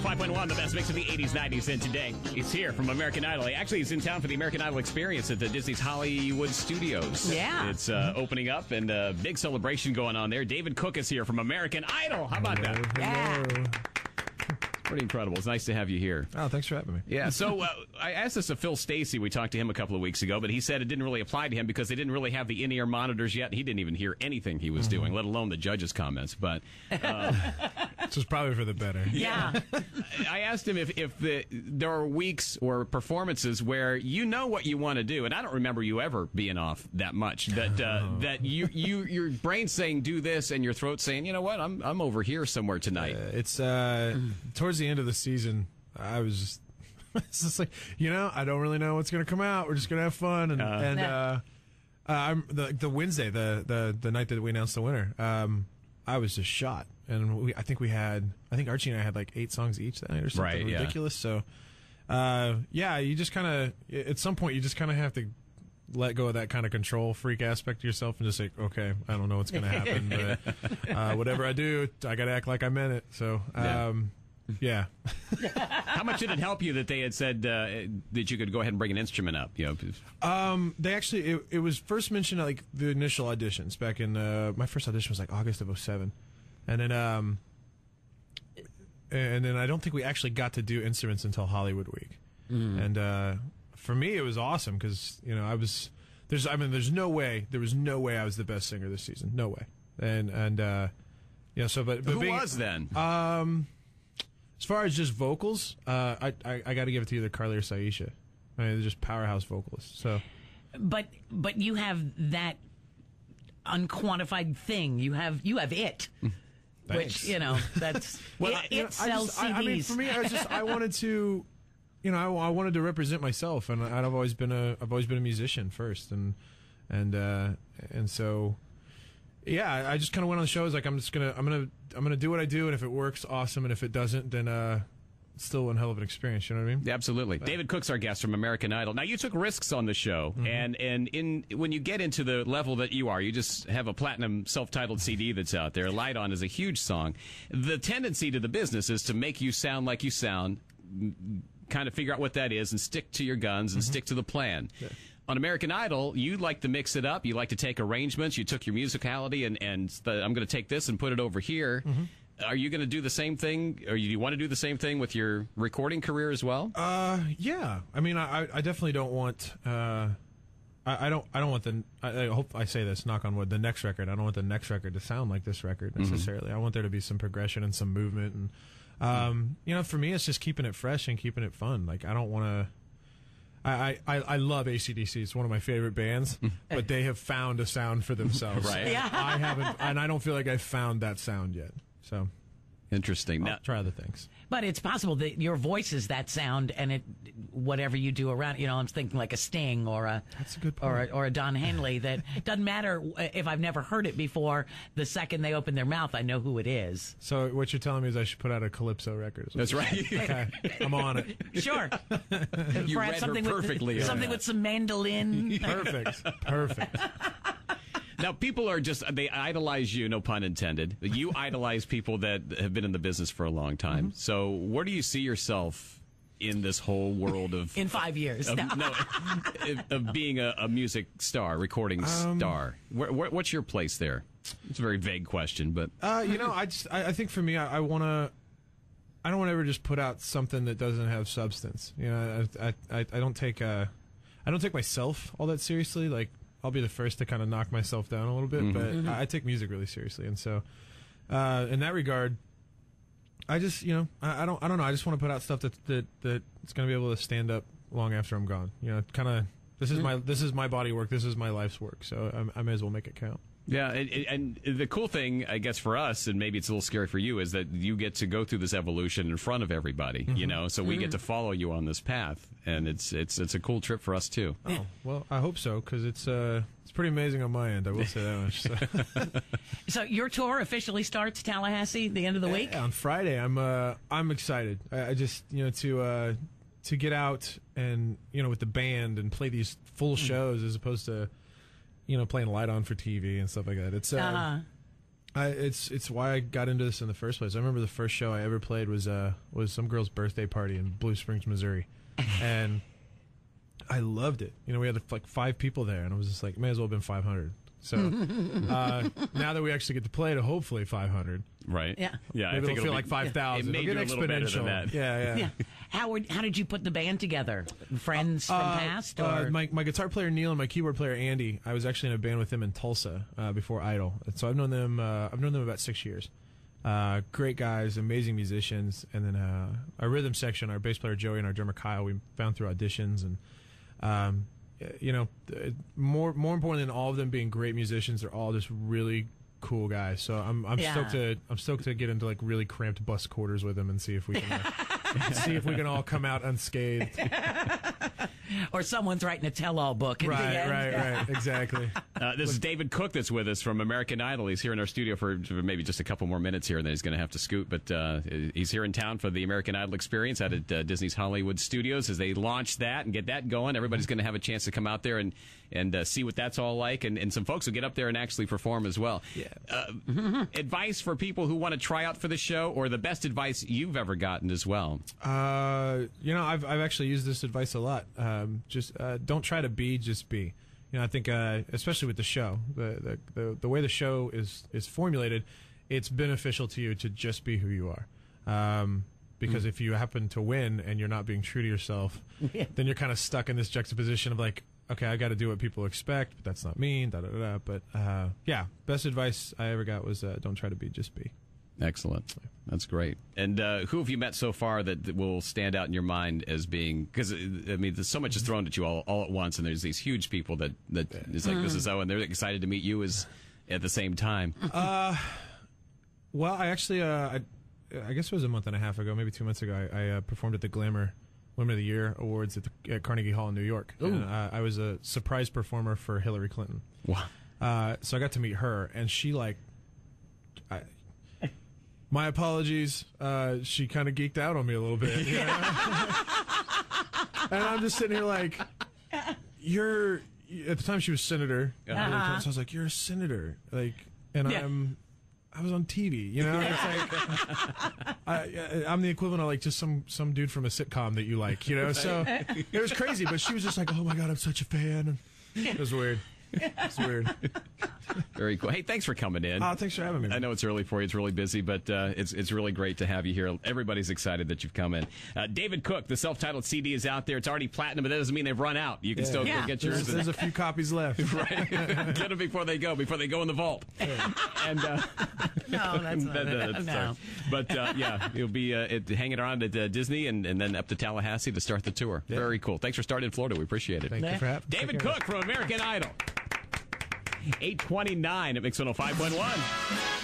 5.1, the best mix of the 80s, 90s, and today. He's here from American Idol. Actually, he's in town for the American Idol experience at the Disney's Hollywood Studios. Yeah. It's opening up and a big celebration going on there. David Cook is here from American Idol. How about that? Yeah. Pretty incredible. It's nice to have you here. Oh, thanks for having me. Yeah, so I asked this of Phil Stacey. We talked to him a couple of weeks ago, but he said it didn't really apply to him because they didn't really have the in-ear monitors yet. He didn't even hear anything he was doing, let alone the judges' comments. But This was probably for the better. Yeah. I asked him if there are weeks or performances where you know what you want to do, and I don't remember you ever being off that much. That your brain's saying do this, and your throat's saying, you know what, I'm over here somewhere tonight. It's towards the end of the season, I was just, it's just like, I don't really know what's going to come out. We're just going to have fun. I'm the Wednesday, the night that we announced the winner, I was just shot. And I think Archie and I had like 8 songs each that night or something ridiculous. Yeah. So, you just kind of, at some point, you just kind of have to let go of that kind of control freak aspect of yourself and just say, okay, I don't know what's going to happen, but whatever I do, I got to act like I meant it. So, yeah. How much did it help you that they had said that you could go ahead and bring an instrument up? They actually, it was first mentioned at like the initial auditions back in, my first audition was like August of 2007. And then I don't think we actually got to do instruments until Hollywood Week. And for me, it was awesome because there's no way there was no way I was the best singer this season, no way. But who being, was then? As far as just vocals, I got to give it to either Carly or Saisha. I mean, they're just powerhouse vocalists. So, but you have that unquantified thing. You have it. Thanks. Which, that's it sells CDs. I mean, for me, I wanted to, I wanted to represent myself, and I've always been a musician first, and so, yeah, I just kind of went on the show. Like, I'm gonna do what I do, and if it works, awesome, and if it doesn't, then it's still one hell of an experience. You know what I mean? Yeah, absolutely. David Cook's our guest from American Idol. Now, you took risks on the show, and when you get into the level that you are, you just have a platinum self-titled CD that's out there. Light On is a huge song. The tendency to the business is to make you sound like you sound, kind of figure out what that is, and stick to your guns and stick to the plan. Yeah. On American Idol, you like to mix it up. You like to take arrangements. You took your musicality and I'm going to take this and put it over here. Are you going to do the same thing, or do you want to do the same thing with your recording career as well? Yeah. I mean, I definitely don't want. I don't want I hope I say this, knock on wood. The next record. I don't want the next record to sound like this record necessarily. I want there to be some progression and some movement, and for me, it's just keeping it fresh and keeping it fun. Like, I don't want to. I love AC/DC. It's one of my favorite bands, but they have found a sound for themselves. Right. Yeah. I haven't, and I don't feel like I've found that sound yet. So interesting. I'll try other things. But it's possible that your voice is that sound, and whatever you do around, I'm thinking like a Sting or that's a good point. or a Don Henley. That doesn't matter if I've never heard it before. The second they open their mouth, I know who it is. So what you're telling me is I should put out a Calypso record. That's right. Okay, I'm on it. Sure. You read her perfectly. Something with some mandolin. Perfect. Now, people they idolize you, no pun intended. You idolize people that have been in the business for a long time. So where do you see yourself in this whole world of... in 5 years. Of being a music star, recording star? What's your place there? It's a very vague question, but... I think for me, I don't want to ever just put out something that doesn't have substance. I don't take myself all that seriously. Like, I'll be the first to kind of knock myself down a little bit, but I take music really seriously, and so in that regard, I just I don't know. I just want to put out stuff that's going to be able to stand up long after I'm gone. Kind of this is my body work. This is my life's work. So I may as well make it count. Yeah, and the cool thing, I guess, for us, and maybe it's a little scary for you, is that you get to go through this evolution in front of everybody, so we get to follow you on this path, and it's a cool trip for us, too. Oh, well, I hope so, because it's pretty amazing on my end, I will say that much. So your tour officially starts Tallahassee the end of the week? On Friday. I'm excited. I just, to get out and, with the band and play these full shows as opposed to, playing Light On for TV and stuff like that. It's It's why I got into this in the first place. I remember the first show I ever played was some girl's birthday party in Blue Springs, Missouri, and I loved it. You know, we had like 5 people there, and I was just like, may as well have been 500. So now that we actually get to play to hopefully 500, right? Yeah, yeah. Maybe it'll feel like 5,000. It may It'll do get a little better than exponential. that. Yeah. How did you put the band together? Friends from past? Or? My guitar player Neil and my keyboard player Andy. I was actually in a band with them in Tulsa before Idol. So I've known them. I've known them about 6 years. Great guys, amazing musicians. And then our rhythm section, our bass player Joey and our drummer Kyle, we found through auditions. And you know, more important than all of them being great musicians, they're all just really cool guys. So I'm stoked to get into like really cramped bus quarters with them and see if we can all come out unscathed. Or someone's writing a tell-all book. Right, exactly. This is David Cook that's with us from American Idol. He's here in our studio for maybe just a couple more minutes here, and then he's going to have to scoot. But he's here in town for the American Idol experience out at Disney's Hollywood Studios. As they launch that and get that going, everybody's going to have a chance to come out there and see what that's all like. And some folks will get up there and actually perform as well. Yeah. Advice for people who want to try out for the show, or the best advice you've ever gotten as well? You know, I've actually used this advice a lot. Just don't try to be, just be. You know, I think especially with the show, the way the show is formulated, it's beneficial to you to just be who you are. Because if you happen to win and you're not being true to yourself, then you're kind of stuck in this juxtaposition of like, okay, I got to do what people expect, but that's not me. But yeah, best advice I ever got was don't try to be, just be. Excellent. That's great. And who have you met so far that will stand out in your mind as being, because, I mean, there's so much is thrown at you all at once, and there's these huge people that is like, this is so, and they're excited to meet you as at the same time. Well, I actually, I guess it was a month and a half ago, maybe 2 months ago, I performed at the Glamour Women of the Year Awards at Carnegie Hall in New York. And, I was a surprise performer for Hillary Clinton. Wow. So I got to meet her, and she my apologies. She kind of geeked out on me a little bit. You know? And I'm just sitting here like, you're. At the time, she was senator. So I was like, you're a senator, like, and I was on TV. You know, it's like I'm the equivalent of like just some dude from a sitcom that you like. You know, so it was crazy. But she was just like, oh my god, I'm such a fan. And it was weird. It's weird. Very cool. Hey, thanks for coming in. Thanks for having me. I know it's early for you. It's really busy, but it's really great to have you here. Everybody's excited that you've come in. David Cook, the self-titled CD is out there. It's already platinum, but that doesn't mean they've run out. You can still go get yours. There's a few copies left. Right. Get them before they go in the vault. And no, that's not it. No. But yeah, you'll be hanging around at Disney and then up to Tallahassee to start the tour. Yeah. Very cool. Thanks for starting in Florida. We appreciate it. Thank you for having me. David Cook from American Idol. 8:29 at Mix 105.1.